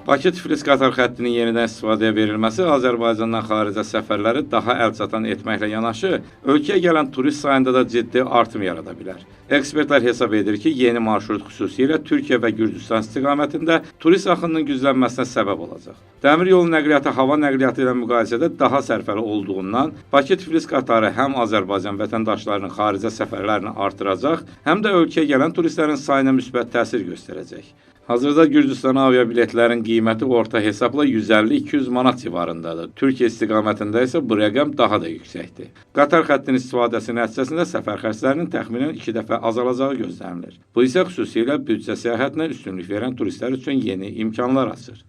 Bakı-Tiflis qatar xəttinin yenidən istifadəyə verilməsi Azərbaycandan xaricə səfərləri daha əlçatan etməklə yanaşı, ölkəyə gələn turist sayında da ciddi artım yarada bilər. Ekspertlər hesab edir ki, yeni marşrut xüsusilə Türkiyə və Gürcüstan istiqamətində turist axınının güclənməsinə səbəb olacaq. Dəmir yolu nəqliyyatı hava nəqliyyatı ilə müqayisədə daha sərfəli olduğundan, Bakı-Tiflis qatarı həm Azərbaycan vətəndaşlarının xaricə səfərlərini artıracaq, həm də ölkəyə gələn turistlərin sayına müsbət təsir göstərəcək. Hazırda Gürcüstana aviabiletlərin qiyməti orta hesabla 150-200 manat civarındadır. Türkiyə istiqamətində isə bu rəqəm daha da yüksəkdir. Qatar xəttinin istifadəsi nəticəsində səfər xərclərinin təxminən 2 dəfə azalacağı gözlənilir. Bu isə xüsusilə büdcə səyahətinə üstünlük verən turistlər üçün yeni imkanlar açır.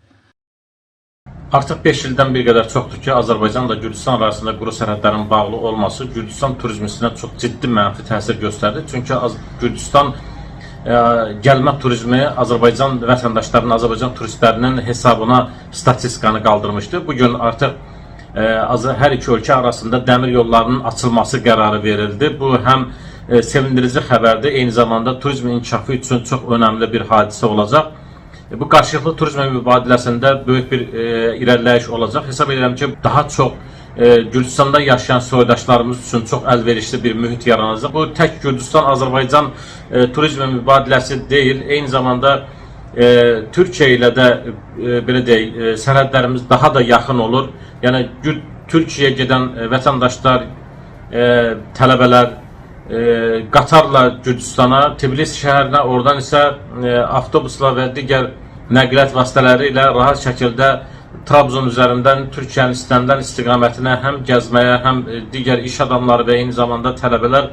Artıq 5 ildən bir qədər çoxdur ki, Azərbaycanla Gürcüstan arasında quru sərhədlərin bağlı olması Gürcüstan turizmisinə çox ciddi mənfi təsir göstərdi. Çünki Gürcüstan gəlmə turizmi Azərbaycan vətəndaşlarının, Azərbaycan turistlərinin hesabına statistikanı qaldırmışdı. Bugün artıq hər iki ölkə arasında dəmir yollarının açılması qərarı verildi. Bu həm sevindirici xəbərdir, eyni zamanda turizmin inkişafı üçün çox önəmli bir hadisə olacaq. Bu qarşılıqlı turizm mübadiləsində böyük bir irəliləyiş olacaq. Hesab edirəm ki, daha çox Gürcüstanda yaşayan soydaşlarımız üçün çox əlverişli bir mühit yaranacaq. Bu tək Gürcüstan-Azərbaycan turizm mübadiləsi deyil, eyni zamanda Türkiyə ilə də belə deyək, sərhədlərimiz daha da yaxın olur. Yəni Türkiyəyə gedən vətəndaşlar, tələbələr qatarla Gürcüstana, Tbilisi şəhərinə, oradan isə avtobusla və digər nəqliyyat vasitələri ilə rahat şəkildə Trabzon üzərindən Türkiyənin İstəndən istiqamətinə həm gəzməyə, həm digər iş adamları və eyni zamanda tələbələr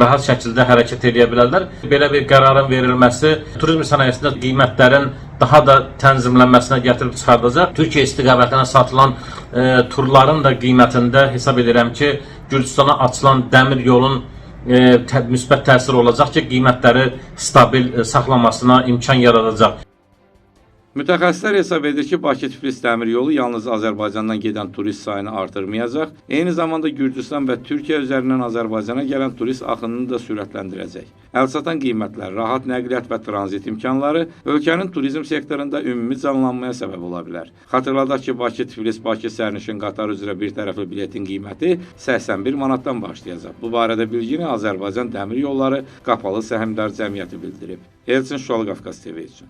rahat şəkildə hərəkət edə bilərlər. Belə bir qərarın verilməsi turizm sənayesində qiymətlərin daha da tənzimlənməsinə gətirib çıxardacaq. Türkiyə istiqamətinə satılan turların da qiymətində hesab edirəm ki, Gürcüstana açılan dəmir yolun müsbət təsir olacaq ki, qiymətləri stabil saxlamasına imkan yaradacaq. Mütəxəssislər hesab edir ki, Bakı-Tiflis dəmir yolu yalnız Azərbaycandan gedən turist sayını artırmayacaq, eyni zamanda Gürcüstan və Türkiyə üzərindən Azərbaycana gələn turist axınını da sürətləndirəcək. Əlçatan qiymətlər, rahat nəqliyyat və tranzit imkanları ölkənin turizm sektorunda ümumi canlanmaya səbəb ola bilər. Xatırladaq ki, Bakı-Tiflis-Bakı sərnişin qatarı üzrə bir tərəfli biletin qiyməti 81 manatdan başlayacaq. Bu barədə bilgini Azərbaycan Dəmir Yolları Qapalı Səhmdar Cəmiyyəti bildirib. Elçin Şualı, Qafqaz TV üçün.